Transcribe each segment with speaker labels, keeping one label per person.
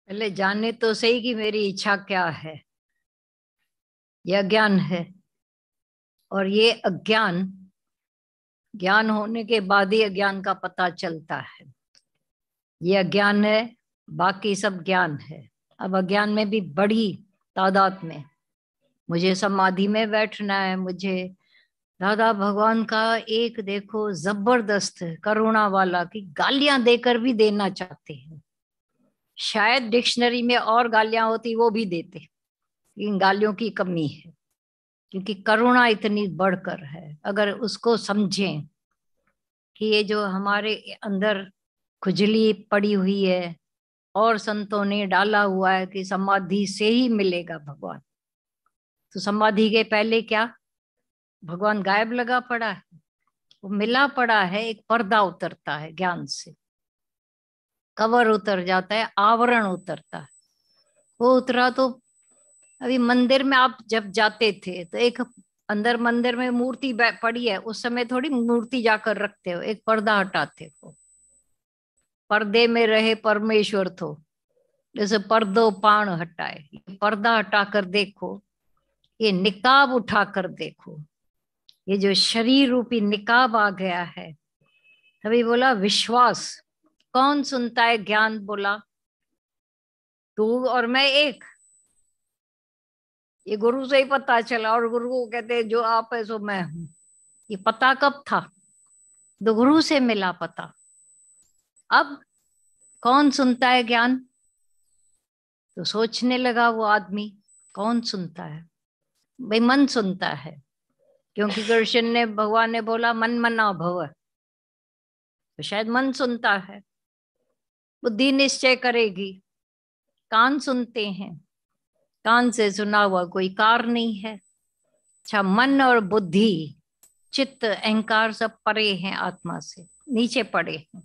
Speaker 1: पहले जानने तो सही कि मेरी इच्छा क्या है। यह अज्ञान है, और ये अज्ञान ज्ञान होने के बाद ही अज्ञान का पता चलता है। ये अज्ञान है, बाकी सब ज्ञान है। अब अज्ञान में भी बड़ी तादाद में मुझे समाधि में बैठना है। मुझे दादा भगवान का एक देखो जबरदस्त करुणा वाला कि गालियां देकर भी देना चाहते हैं। शायद डिक्शनरी में और गालियां होती वो भी देते, लेकिन गालियों की कमी है, क्योंकि करुणा इतनी बढ़कर है। अगर उसको समझें कि ये जो हमारे अंदर खुजली पड़ी हुई है और संतों ने डाला हुआ है कि समाधि से ही मिलेगा भगवान, तो समाधि के पहले क्या भगवान गायब लगा पड़ा है? वो मिला पड़ा है। एक पर्दा उतरता है ज्ञान से, कवर उतर जाता है, आवरण उतरता है। वो उतरा तो अभी मंदिर में आप जब जाते थे तो एक अंदर मंदिर में मूर्ति पड़ी है, उस समय थोड़ी मूर्ति जाकर रखते हो, एक पर्दा हटाते हो। पर्दे में रहे परमेश्वर तो जैसे पर्दो पाण हटाए, ये पर्दा हटाकर देखो, ये निकाब उठाकर देखो। ये जो शरीर रूपी निकाब आ गया है। तभी बोला विश्वास। कौन सुनता है ज्ञान? बोला तू और मैं एक। ये गुरु से ही पता चला, और गुरु को कहते हैं जो आप है सो मैं हूं। ये पता कब था? तो गुरु से मिला पता। अब कौन सुनता है ज्ञान? तो सोचने लगा वो आदमी, कौन सुनता है? भाई मन सुनता है, क्योंकि कृष्ण ने भगवान ने बोला मन मना भव, तो शायद मन सुनता है। बुद्धि निश्चय करेगी। कान सुनते हैं, कान से सुना हुआ कोई कार नहीं है। अच्छा, मन और बुद्धि चित्त अहंकार सब परे हैं, आत्मा से नीचे पड़े हैं।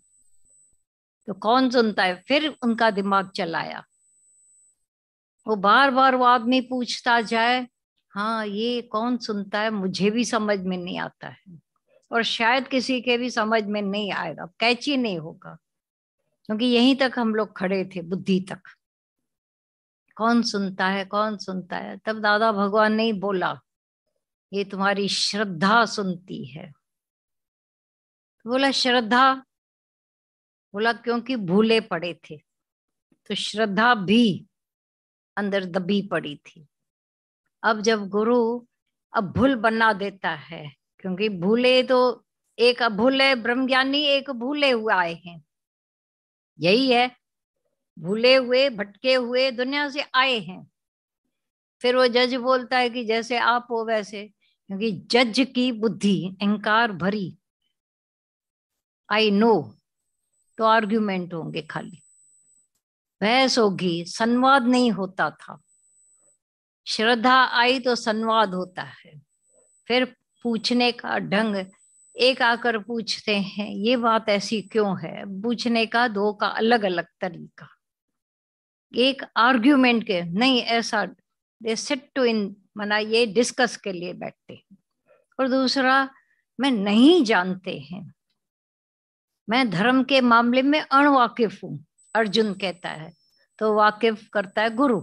Speaker 1: तो कौन सुनता है? फिर उनका दिमाग चलाया। वो बार बार वो आदमी पूछता जाए, हाँ ये कौन सुनता है, मुझे भी समझ में नहीं आता है, और शायद किसी के भी समझ में नहीं आएगा, कैची नहीं होगा, क्योंकि यहीं तक हम लोग खड़े थे, बुद्धि तक। कौन सुनता है, कौन सुनता है? तब दादा भगवान ने ही बोला, ये तुम्हारी श्रद्धा सुनती है। तो बोला श्रद्धा? बोला क्योंकि भूले पड़े थे, तो श्रद्धा भी अंदर दबी पड़ी थी। अब जब गुरु अब भूल बना देता है, क्योंकि भूले तो एक अभूले ब्रह्मज्ञानी, एक भूले हुए आए हैं, यही है। भूले हुए भटके हुए दुनिया से आए हैं। फिर वो जज बोलता है कि जैसे आप हो वैसे, क्योंकि जज की बुद्धि अहंकार भरी। आई नो, तो आर्ग्यूमेंट होंगे, खाली बहस होगी, संवाद नहीं होता था। श्रद्धा आई तो संवाद होता है। फिर पूछने का ढंग, एक आकर पूछते हैं ये बात ऐसी क्यों है, पूछने का दो का अलग अलग तरीका। एक आर्ग्यूमेंट के नहीं ऐसा, दे सिट टू इन मना ये डिस्कस के लिए बैठते हैं। और दूसरा, मैं नहीं जानते हैं, मैं धर्म के मामले में अणवाकिफ हूं, अर्जुन कहता है। तो वाकिफ करता है गुरु,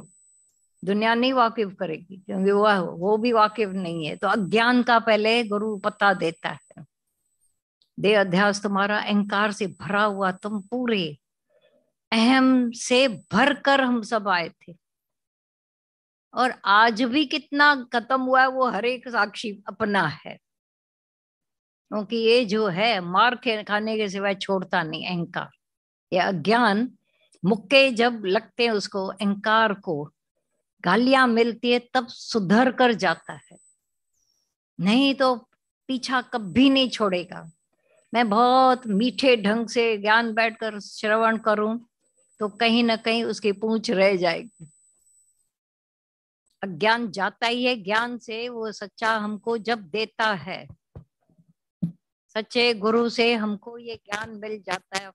Speaker 1: दुनिया नहीं वाकिफ करेगी, क्योंकि वो भी वाकिफ नहीं है। तो अज्ञान का पहले गुरु पता देता है। देह अध्यास तुम्हारा अहंकार से भरा हुआ, तुम पूरे अहम से भर कर हम सब आए थे, और आज भी कितना खत्म हुआ है वो हर एक साक्षी अपना है। क्योंकि ये जो है मार खाने के सिवाय छोड़ता नहीं अहंकार। ये अज्ञान मुक्के जब लगते हैं उसको, अहंकार को गालियां मिलती है, तब सुधर कर जाता है, नहीं तो पीछा कभी नहीं छोड़ेगा। मैं बहुत मीठे ढंग से ज्ञान बैठकर श्रवण करूं तो कहीं ना कहीं उसकी पूंछ रह जाएगी। अज्ञान जाता ही है ज्ञान से। वो सच्चा हमको जब देता है, सच्चे गुरु से हमको ये ज्ञान मिल जाता है,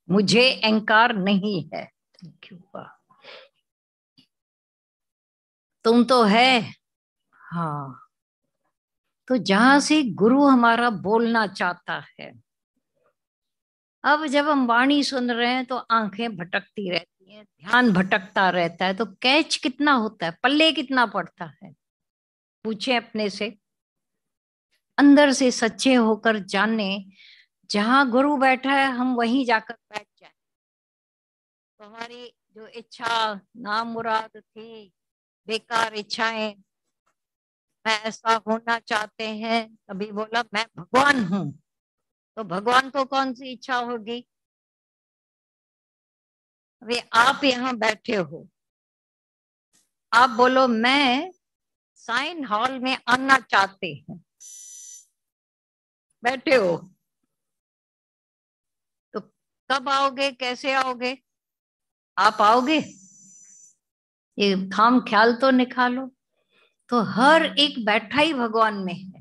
Speaker 1: मुझे अहंकार नहीं है। क्यों? तुम तो है। हाँ, तो जहां से गुरु हमारा बोलना चाहता है, अब जब हम वाणी सुन रहे हैं तो आंखें भटकती रहती ये ध्यान भटकता रहता है, तो कैच कितना होता है, पल्ले कितना पड़ता है? पूछे अपने से, अंदर से सच्चे होकर जाने। जहां गुरु बैठा है हम वहीं जाकर बैठ जाए, तो हमारी जो इच्छा नामुराद थी, बेकार इच्छाएं, मैं ऐसा होना चाहते हैं, कभी बोला मैं भगवान हूं, तो भगवान को कौन सी इच्छा होगी? अभी आप यहाँ बैठे हो, आप बोलो मैं साइन हॉल में आना चाहते हैं, बैठे हो, तो कब आओगे, कैसे आओगे? आप आओगे? ये खाम ख्याल तो निकालो। तो हर एक बैठा ही भगवान में,